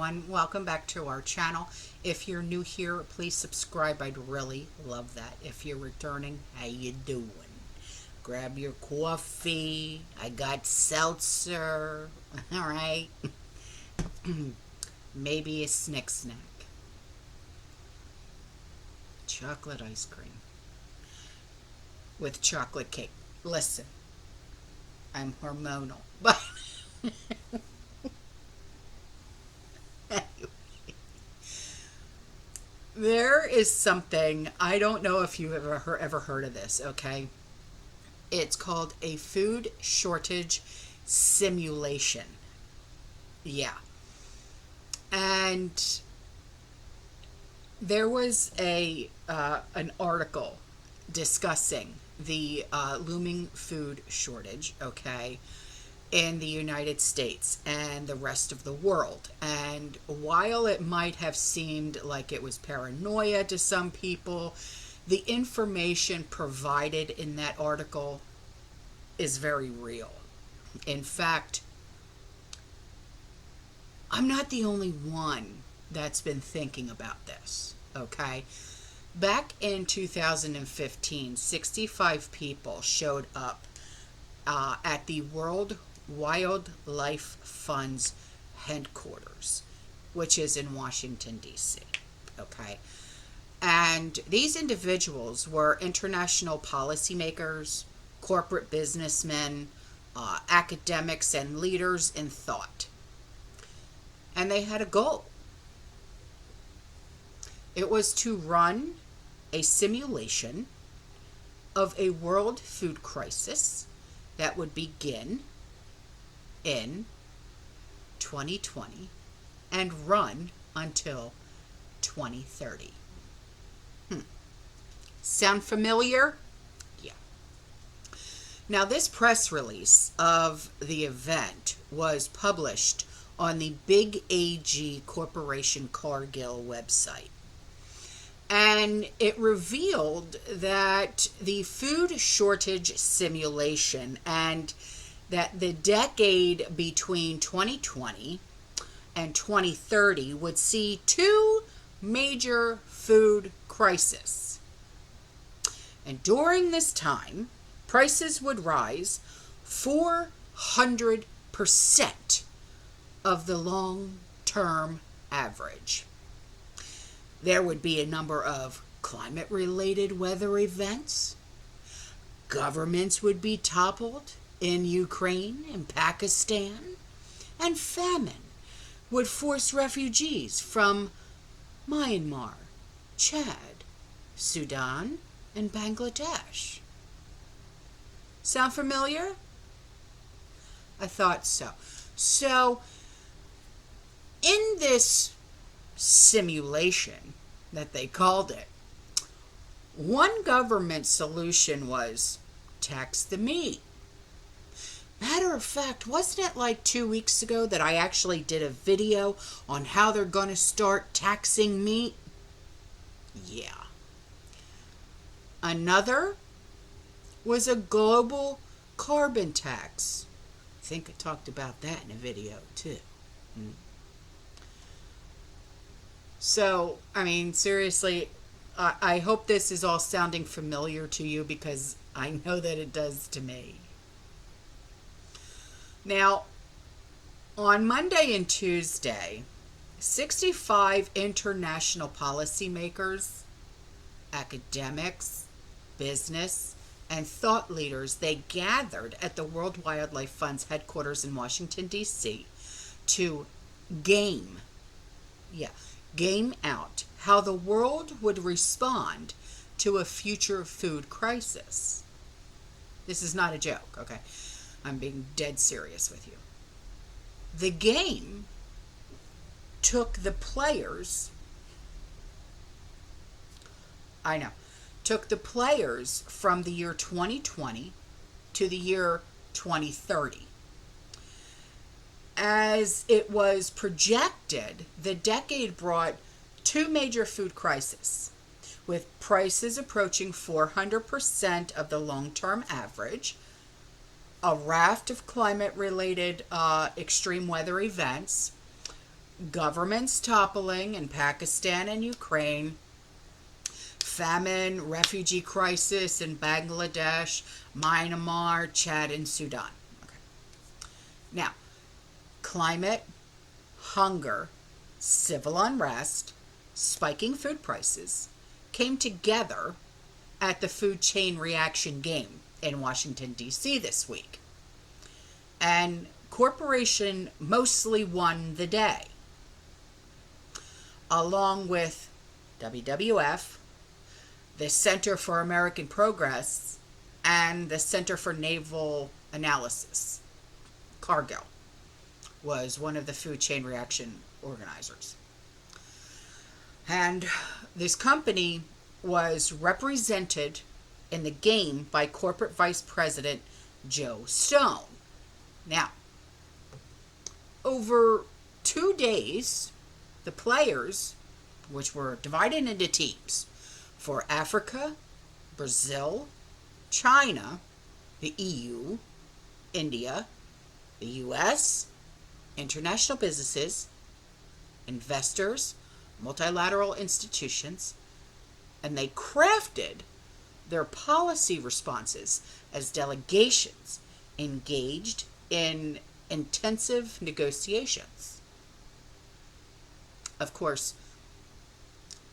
everyone, welcome back to our channel. If you're new here, please subscribe. I'd really love that. If you're returning, how you doing? Grab your coffee. I got seltzer. All right. Maybe a snack. Chocolate ice cream with chocolate cake. Listen, I'm hormonal, but there is something, I don't know if you've ever heard of this, okay? It's called a food shortage simulation. Yeah. And there was an article discussing the looming food shortage, okay, in the United States and the rest of the world. And while it might have seemed like it was paranoia to some people, the information provided in that article is very real. In fact, I'm not the only one that's been thinking about this, okay? Back in 2015, 65 people showed up at the World Wildlife Fund's headquarters, which is in Washington, D.C., okay? And these individuals were international policymakers, corporate businessmen, academics, and leaders in thought. And they had a goal. It was to run a simulation of a world food crisis that would begin in 2020 and run until 2030. Sound familiar? Yeah. Now, this press release of the event was published on the Big AG Corporation Cargill website. And it revealed that the food shortage simulation and that the decade between 2020 and 2030 would see two major food crises. And during this time, prices would rise 400% of the long-term average. There would be a number of climate-related weather events. Governments would be toppled in Ukraine and Pakistan. And famine would force refugees from Myanmar, Chad, Sudan, and Bangladesh. Sound familiar? I thought so. So, in this simulation that they called it, one government solution was tax the meat. Matter of fact, wasn't it like 2 weeks ago that I actually did a video on how they're going to start taxing meat? Yeah. Another was a global carbon tax. I think I talked about that in a video too. So, I mean, seriously, I hope this is all sounding familiar to you because I know that it does to me. Now, on Monday and Tuesday, 65 international policymakers, academics, business, and thought leaders, they gathered at the World Wildlife Fund's headquarters in Washington, D.C. to game out how the world would respond to a future food crisis. This is not a joke, okay? I'm being dead serious with you. The game took the players from the year 2020 to the year 2030. As it was projected, the decade brought two major food crises, with prices approaching 400% of the long-term average, a raft of climate-related extreme weather events, governments toppling in Pakistan and Ukraine, famine, refugee crisis in Bangladesh, Myanmar, Chad, and Sudan. Okay. Now, climate, hunger, civil unrest, spiking food prices came together at the food chain reaction game in Washington, D.C. this week. And corporation mostly won the day, along with WWF, the Center for American Progress, and the Center for Naval Analysis. Cargill was one of the food chain reaction organizers. And this company was represented in the game by corporate vice president Joe Stone. Now, over 2 days, the players, which were divided into teams for Africa, Brazil, China, the EU, India, the US, international businesses, investors, multilateral institutions, and they crafted their policy responses as delegations engaged in intensive negotiations. Of course,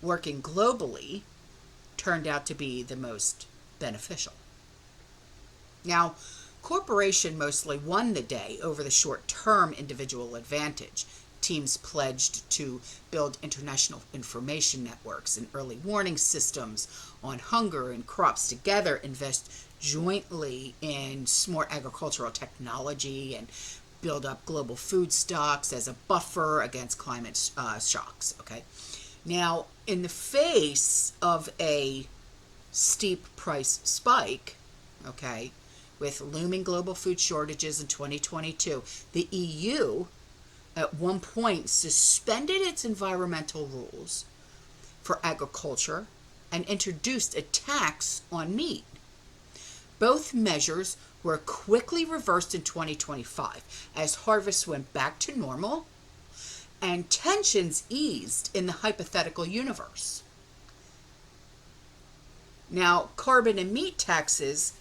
working globally turned out to be the most beneficial. Now, corporation mostly won the day over the short-term individual advantage. Teams pledged to build international information networks and early warning systems on hunger and crops together, invest jointly in smart agricultural technology, and build up global food stocks as a buffer against climate shocks. Okay. Now, in the face of a steep price spike, okay, with looming global food shortages in 2022, the EU at one point suspended its environmental rules for agriculture and introduced a tax on meat. Both measures were quickly reversed in 2025 as harvests went back to normal and tensions eased in the hypothetical universe. Now, carbon and meat taxes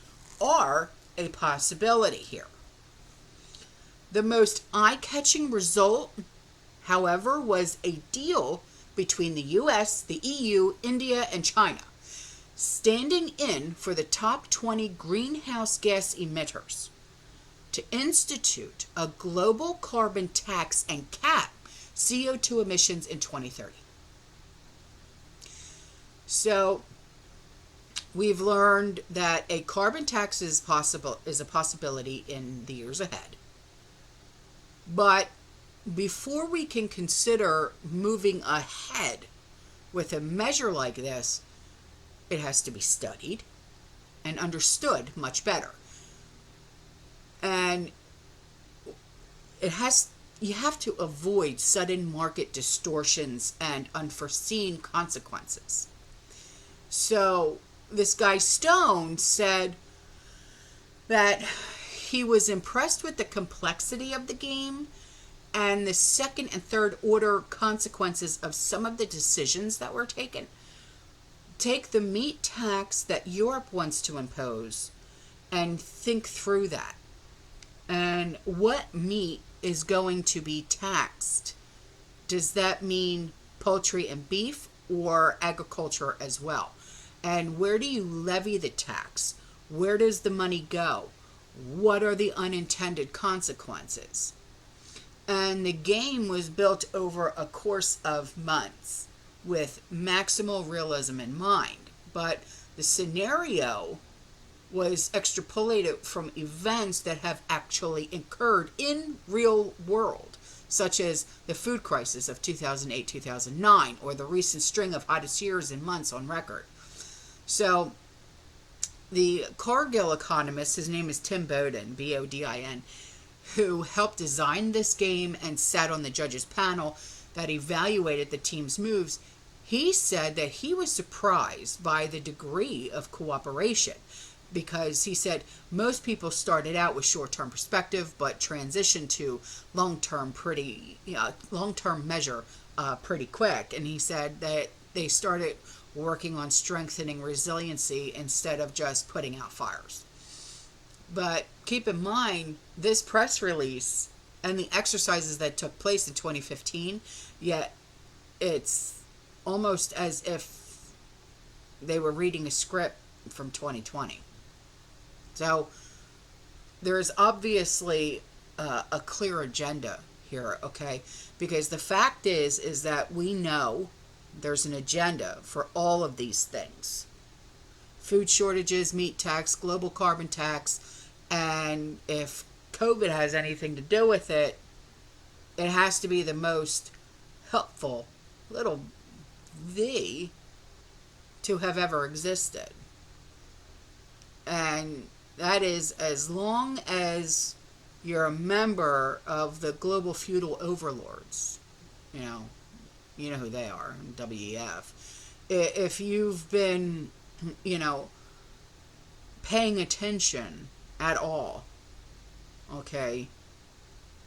are a possibility here. The most eye-catching result, however, was a deal between the US, the EU, India, and China, standing in for the top 20 greenhouse gas emitters to institute a global carbon tax and cap CO2 emissions in 2030. So, we've learned that a carbon tax is a possibility in the years ahead. But before we can consider moving ahead with a measure like this, it has to be studied and understood much better. And you have to avoid sudden market distortions and unforeseen consequences. So this guy Stone said that he was impressed with the complexity of the game and the second and third order consequences of some of the decisions that were taken. Take the meat tax that Europe wants to impose and think through that. And what meat is going to be taxed? Does that mean poultry and beef or agriculture as well? And where do you levy the tax? Where does the money go? What are the unintended consequences? And the game was built over a course of months with maximal realism in mind. But the scenario was extrapolated from events that have actually occurred in real world, such as the food crisis of 2008-2009 or the recent string of hottest years and months on record. So the Cargill economist, his name is Tim Bodin, B-O-D-I-N, who helped design this game and sat on the judges panel that evaluated the team's moves, he said that he was surprised by the degree of cooperation because he said most people started out with short-term perspective, but transitioned to long-term measure pretty quick. And he said that they started working on strengthening resiliency instead of just putting out fires. But keep in mind, this press release and the exercises that took place in 2015, yet it's almost as if they were reading a script from 2020. So there is obviously a clear agenda here, okay? Because the fact is that we know there's an agenda for all of these things. Food shortages, meat tax, global carbon tax, and if COVID has anything to do with it, it has to be the most helpful little V to have ever existed. And that is as long as you're a member of the global feudal overlords. You know who they are, WEF. If you've been, paying attention at all, okay,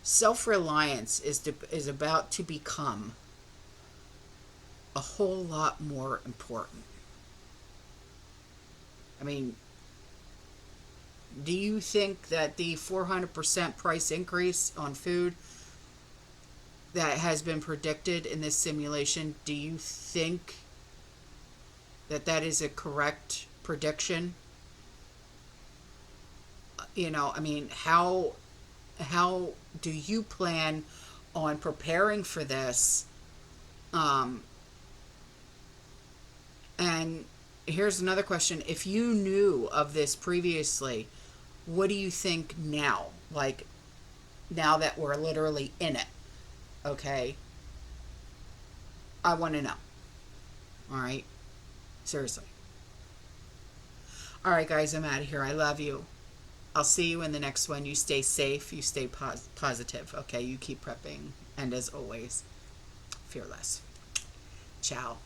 self-reliance is about to become a whole lot more important. I mean, do you think that the 400% price increase on food that has been predicted in this simulation, do you think that that is a correct prediction? I mean, how do you plan on preparing for this? And here's another question. If you knew of this previously, what do you think now? Like, now that we're literally in it, okay? I want to know. All right? Seriously. All right, guys, I'm out of here. I love you. I'll see you in the next one. You stay safe. You stay positive, okay? You keep prepping. And as always, fearless. Ciao.